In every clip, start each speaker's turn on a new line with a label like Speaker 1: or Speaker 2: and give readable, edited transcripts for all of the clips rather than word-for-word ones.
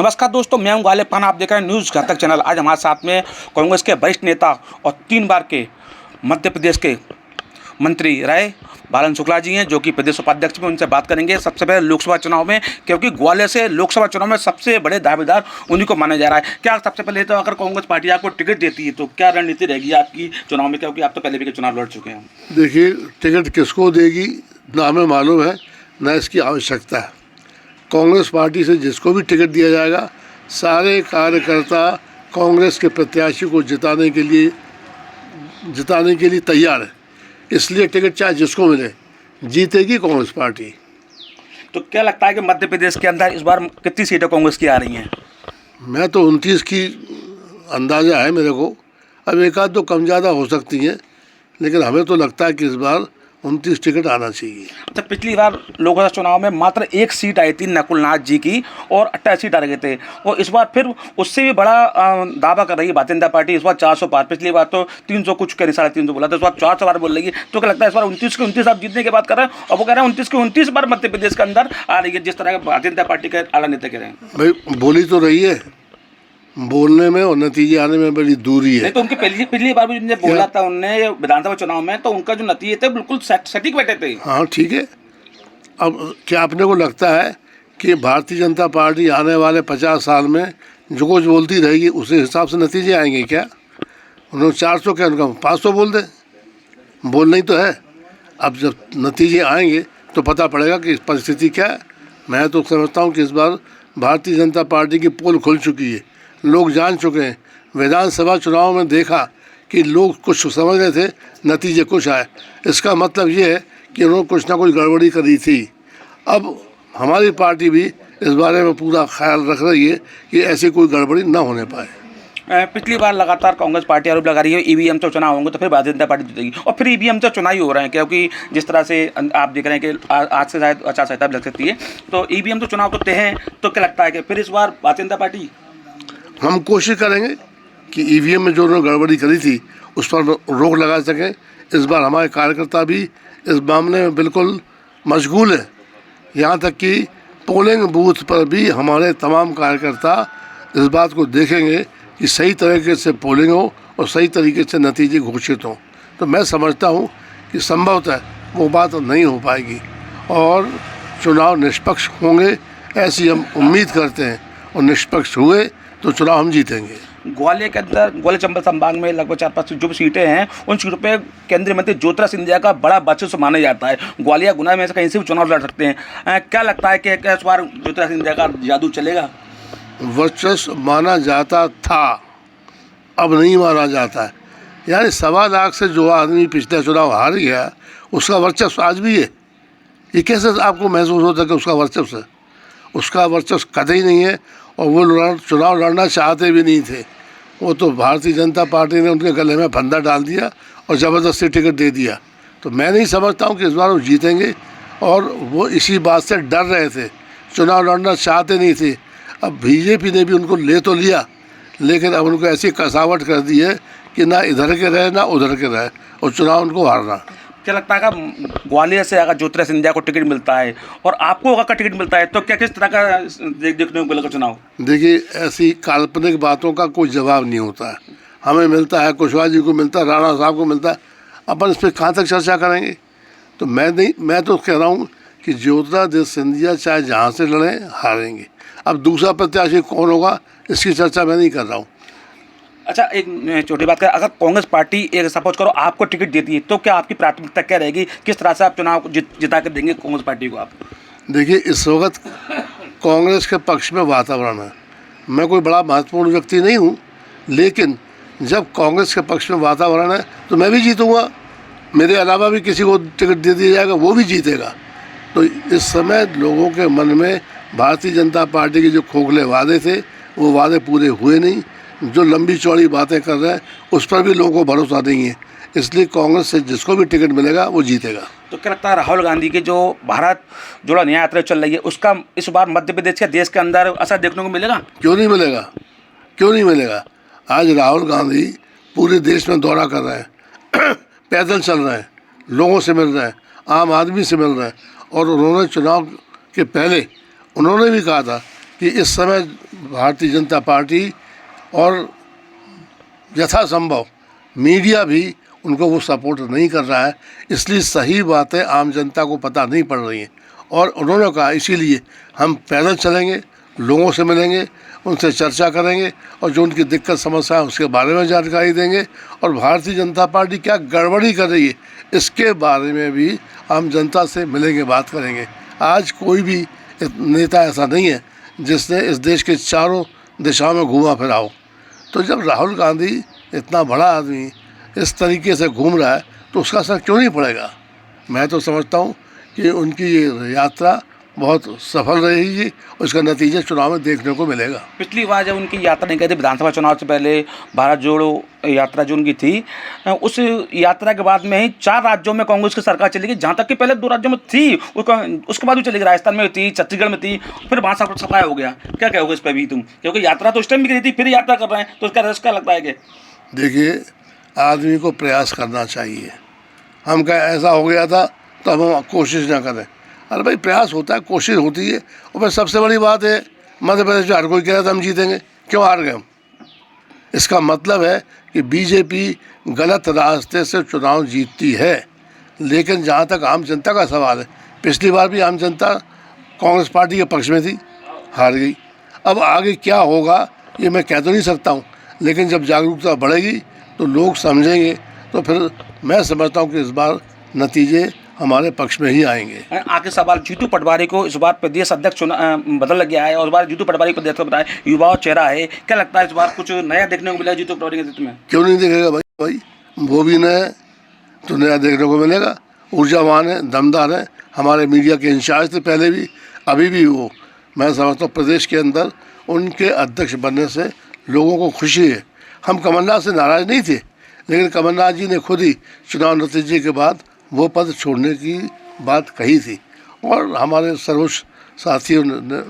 Speaker 1: नमस्कार दोस्तों, मैं हूं गालिब खान। आप देख रहे हैं न्यूज़ घातक चैनल। आज हमारे साथ में कांग्रेस के वरिष्ठ नेता और 3 बार के मध्य प्रदेश के मंत्री रहे बालन शुक्ला जी हैं, जो कि प्रदेश उपाध्यक्ष में। उनसे बात करेंगे सबसे पहले लोकसभा चुनाव में, क्योंकि ग्वालियर से लोकसभा चुनाव में सबसे बड़े दावेदार उन्हीं को माना जा रहा है। क्या सबसे पहले तो अगर कांग्रेस पार्टी आपको टिकट देती है तो क्या रणनीति रहेगी आपकी चुनाव में, क्योंकि आप तो पहले भी चुनाव लड़ चुके हैं?
Speaker 2: देखिए, टिकट किसको देगी ना हमें मालूम है, ना इसकी आवश्यकता है। कांग्रेस पार्टी से जिसको भी टिकट दिया जाएगा, सारे कार्यकर्ता कांग्रेस के प्रत्याशी को जिताने के लिए तैयार है। इसलिए टिकट चाहे जिसको मिले, जीतेगी कांग्रेस पार्टी।
Speaker 1: तो क्या लगता है कि मध्य प्रदेश के अंदर इस बार कितनी सीटें कांग्रेस की आ रही हैं?
Speaker 2: मैं तो 29 की अंदाज़ा है मेरे को। अब एक आध तो कम ज़्यादा हो सकती हैं, लेकिन हमें तो लगता है कि इस बार 29 टिकट आना चाहिए।
Speaker 1: अच्छा, पिछली बार लोकसभा चुनाव में मात्र 1 सीट आई थी नकुल नाथ जी की, और 28 सीट आ गए थे। और इस बार फिर उससे भी बड़ा दावा कर रही है भारतीय जनता पार्टी, इस बार 400 पार। पिछली बार तो 300 कुछ कह रही, 350 बोला था, इस बार 400 बार बोल रही है। तो क्या लगता है इस बार 29 के 29 आप जीतने की बात कर रहे हैं, और वो कह रहे हैं 29 के 29 बार मध्य प्रदेश के अंदर आ रही है, जिस तरह का भारतीय जनता पार्टी के आला नेता कह रहे हैं?
Speaker 2: भाई, बोली तो रही है, बोलने में और नतीजे आने में बड़ी दूरी है।
Speaker 1: नहीं तो उनकी पिछली बार भी जिनने बोला था उनने विधानसभा चुनाव में, तो उनका जो नतीजे थे बिल्कुल सटीक बैठे थे।
Speaker 2: हाँ, ठीक है। अब क्या अपने को लगता है कि भारतीय जनता पार्टी आने वाले 50 साल में जो कुछ बोलती रहेगी उसी हिसाब से नतीजे आएंगे? क्या उन्होंने 400 क्या, उनका 500 बोल दें? बोलना ही तो है। अब जब नतीजे आएंगे तो पता पड़ेगा कि परिस्थिति क्या है। मैं तो समझता हूँ कि इस बार भारतीय जनता पार्टी की पोल खुल चुकी है, लोग जान चुके हैं। विधानसभा चुनाव में देखा कि लोग कुछ समझ रहे थे, नतीजे कुछ आए। इसका मतलब ये है कि उन्होंने कुछ ना कुछ गड़बड़ी करी थी। अब हमारी पार्टी भी इस बारे में पूरा ख्याल रख रही है कि ऐसी कोई गड़बड़ी ना होने पाए।
Speaker 1: पिछली बार लगातार कांग्रेस पार्टी आरोप लगा रही है ईवीएम से चुनाव होंगे तो फिर भारतीय जनता पार्टी जीतेगी, और फिर ईवीएम से चुनाव ही हो रहे हैं, क्योंकि जिस तरह से आप देख रहे हैं कि आज से शायद आचार संहिता भी लग सकती है। तो ईवीएम तो चुनाव तो तय है, तो क्या लगता है कि फिर इस बार भारतीय जनता पार्टी?
Speaker 2: हम कोशिश करेंगे कि ईवीएम में जो उन्होंने गड़बड़ी करी थी उस पर रोक लगा सकें। इस बार हमारे कार्यकर्ता भी इस मामले में बिल्कुल मशगूल है। यहाँ तक कि पोलिंग बूथ पर भी हमारे तमाम कार्यकर्ता इस बात को देखेंगे कि सही तरीके से पोलिंग हो और सही तरीके से नतीजे घोषित हों। तो मैं समझता हूँ कि संभवतः वो बात नहीं हो पाएगी और चुनाव निष्पक्ष होंगे, ऐसी हम उम्मीद करते हैं। और निष्पक्ष हुए तो चुनाव हम जीतेंगे।
Speaker 1: ग्वालियर के अंदर, ग्वालियर चंबल संभाग में लगभग 4-5 जो भी सीटें हैं, उन सीटों पे केंद्रीय मंत्री ज्योतिरादित्य सिंधिया का बड़ा वर्चस्व माना जाता है। ग्वालियर गुना में से कहीं से भी चुनाव लड़ सकते हैं। क्या लगता है कि इस बार ज्योतिरादित्य सिंधिया का जादू चलेगा?
Speaker 2: वर्चस्व माना जाता था, अब नहीं माना जाता है। यानी 1.25 लाख से जो आदमी पिछले चुनाव हार गया, उसका वर्चस्व आज भी है। ये कैसे आपको महसूस होता है कि उसका वर्चस्व है? उसका वर्चस्व कतई नहीं है, और वो चुनाव लड़ना चाहते भी नहीं थे। वो तो भारतीय जनता पार्टी ने उनके गले में फंदा डाल दिया और ज़बरदस्ती टिकट दे दिया। तो मैं नहीं समझता हूँ कि इस बार वो जीतेंगे, और वो इसी बात से डर रहे थे, चुनाव लड़ना चाहते नहीं थे। अब बीजेपी ने भी उनको ले तो लिया, लेकिन अब उनको ऐसी कसावट कर दी है कि ना इधर के रहे ना उधर के रहे, और चुनाव उनको हारना।
Speaker 1: क्या लगता है कि ग्वालियर से अगर ज्योतिरादित्य सिंधिया को टिकट मिलता है और आपको अगर टिकट मिलता है तो क्या किस तरह का देखने को मिलेगा चुनाव? देखिए, ऐसी काल्पनिक बातों का कोई जवाब नहीं होता है। हमें मिलता है, कुशवाहा जी को मिलता है, राणा साहब को मिलता है, अपन इस पर कहाँ तक चर्चा करेंगे? तो मैं तो कह रहा हूँ कि ज्योतिरादित्य सिंधिया चाहे जहाँ से लड़ें हारेंगे। अब दूसरा प्रत्याशी कौन होगा इसकी चर्चा मैं नहीं कर रहा हूँ। अच्छा, एक छोटी बात करें, अगर कांग्रेस पार्टी एक सपोज करो आपको टिकट देती है, तो क्या आपकी प्राथमिकता क्या रहेगी? किस तरह से आप चुनाव जिता कर देंगे कांग्रेस पार्टी को आप?
Speaker 2: देखिए, इस वक्त कांग्रेस के पक्ष में वातावरण है। मैं कोई बड़ा महत्वपूर्ण व्यक्ति नहीं हूँ, लेकिन जब कांग्रेस के पक्ष में वातावरण है तो मैं भी जीतूँगा। मेरे अलावा भी किसी को टिकट दे दिया जाएगा, वो भी जीतेगा। तो इस समय लोगों के मन में भारतीय जनता पार्टी के जो खोखले वादे थे, वो वादे पूरे हुए नहीं। जो लंबी चौड़ी बातें कर रहे हैं उस पर भी लोगों को भरोसा नहीं है। इसलिए कांग्रेस से जिसको भी टिकट मिलेगा वो जीतेगा।
Speaker 1: तो क्या लगता है राहुल गांधी की जो भारत जोड़ो न्याय यात्रा चल रही है, उसका इस बार मध्य प्रदेश या देश के अंदर असर देखने को मिलेगा?
Speaker 2: क्यों नहीं मिलेगा, क्यों नहीं मिलेगा? आज राहुल गांधी पूरे देश में दौरा कर रहे हैं, पैदल चल रहे हैं, लोगों से मिल रहे हैं, आम आदमी से मिल रहे हैं। और उन्होंने चुनाव के पहले उन्होंने भी कहा था कि इस समय भारतीय जनता पार्टी और यथासंभव मीडिया भी उनको वो सपोर्ट नहीं कर रहा है, इसलिए सही बातें आम जनता को पता नहीं पड़ रही हैं। और उन्होंने कहा इसीलिए हम पैदल चलेंगे, लोगों से मिलेंगे, उनसे चर्चा करेंगे और जो उनकी दिक्कत समस्या है उसके बारे में जानकारी देंगे, और भारतीय जनता पार्टी क्या गड़बड़ी कर रही है इसके बारे में भी हम जनता से मिलेंगे, बात करेंगे। आज कोई भी नेता ऐसा नहीं है जिसने इस देश के चारों दिशाओं में घूमा फिरा हो। तो जब राहुल गांधी इतना बड़ा आदमी इस तरीके से घूम रहा है तो उसका असर क्यों नहीं पड़ेगा। मैं तो समझता हूँ कि उनकी ये यात्रा बहुत सफल रहेगी और इसका नतीजा चुनाव में देखने को मिलेगा।
Speaker 1: पिछली बार जब उनकी यात्रा नहीं गई थी विधानसभा चुनाव से पहले, भारत जोड़ो यात्रा जो उनकी थी, उस यात्रा के बाद में ही 4 राज्यों में कांग्रेस की सरकार चली गई, जहाँ तक कि पहले 2 राज्यों में थी, उसके बाद भी चली गई, राजस्थान में थी, छत्तीसगढ़ में थी, फिर वहाँ सब सफाया हो गया। क्या कहोगे इस पर भी तुम, क्योंकि यात्रा तो उस टाइम भी करी थी, फिर यात्रा कर रहे हैं, तो इसका रिस्क क्या लगता है कि
Speaker 2: देखिए, आदमी को प्रयास करना चाहिए। हम क्या ऐसा हो गया था तो हम कोशिश ना करें। अरे भाई, प्रयास होता है, कोशिश होती है। और फिर सबसे बड़ी बात है, मध्य प्रदेश में हर कोई कह रहा था हम जीतेंगे, क्यों हार गए हम। इसका मतलब है कि बीजेपी गलत रास्ते से चुनाव जीतती है। लेकिन जहाँ तक आम जनता का सवाल है, पिछली बार भी आम जनता कांग्रेस पार्टी के पक्ष में थी, हार गई। अब आगे क्या होगा ये मैं कह तो नहीं सकता हूँ, लेकिन जब जागरूकता बढ़ेगी तो लोग समझेंगे, तो फिर मैं समझता हूँ कि इस बार नतीजे हमारे पक्ष में ही आएंगे।
Speaker 1: आखिर सवाल, जीतू पटवारी को इस बार प्रदेश अध्यक्ष बदल गया है और इस बार जीतू पटवारी को प्रदेश बताया युवा चेहरा है, क्या लगता है इस बार कुछ नया देखने को मिला जीतू पटवारी के नेतृत्व में?
Speaker 2: क्यों नहीं देखेगा भाई, वो भी नया तो नया देखने को मिलेगा। ऊर्जावान है, दमदार है, हमारे मीडिया के इंचार्ज थे पहले भी, अभी भी वो। मैं समझता हूँ प्रदेश के अंदर उनके अध्यक्ष बनने से लोगों को खुशी है। हम कमलनाथ से नाराज़ नहीं थे, लेकिन कमलनाथ जी ने खुद ही चुनाव नतीजे के बाद वो पद छोड़ने की बात कही थी, और हमारे सर्वोच्च साथियों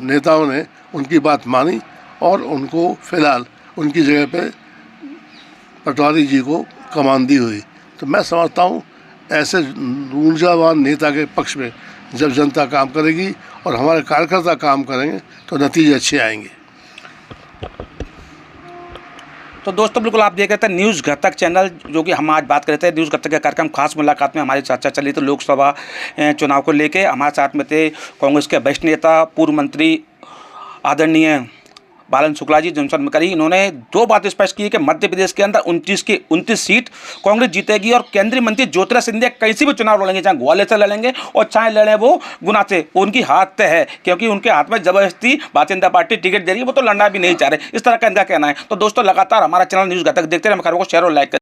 Speaker 2: नेताओं ने उनकी बात मानी और उनको फिलहाल उनकी जगह पे पटवारी जी को कमान दी हुई। तो मैं समझता हूँ ऐसे ऊर्जावान नेता के पक्ष में जब जनता काम करेगी और हमारे कार्यकर्ता काम करेंगे तो नतीजे अच्छे आएंगे।
Speaker 1: तो दोस्तों, बिल्कुल आप देख रहे थे न्यूज़ घटक चैनल, जो कि हम आज बात कर रहे थे न्यूज़ घटक के कार्यक्रम खास मुलाकात में हमारी चर्चा चली थी लोकसभा चुनाव को लेके। हमारे साथ में थे कांग्रेस के वरिष्ठ नेता, पूर्व मंत्री आदरणीय बालन शुक्ला जी, जनसंपर्क में करी। इन्होंने 2 बातें स्पष्ट की है कि मध्य प्रदेश के अंदर 29 की 29 सीट कांग्रेस जीतेगी और केंद्रीय मंत्री ज्योतिरादित्य सिंधिया कहीं भी चुनाव लड़ेंगे, चाहे ग्वालियर से लड़ेंगे और चाहे लड़े वो गुना से, उनकी हाथ तय है, क्योंकि उनके हाथ में जबरदस्ती भारतीय जनता पार्टी टिकट दे रही है, वो तो लड़ना भी नहीं चाह रहे, इस तरह का इनका कहना है। तो दोस्तों, लगातार हमारा चैनल न्यूज़ घटक देखते रहे, हम खबरों को शेयर और लाइक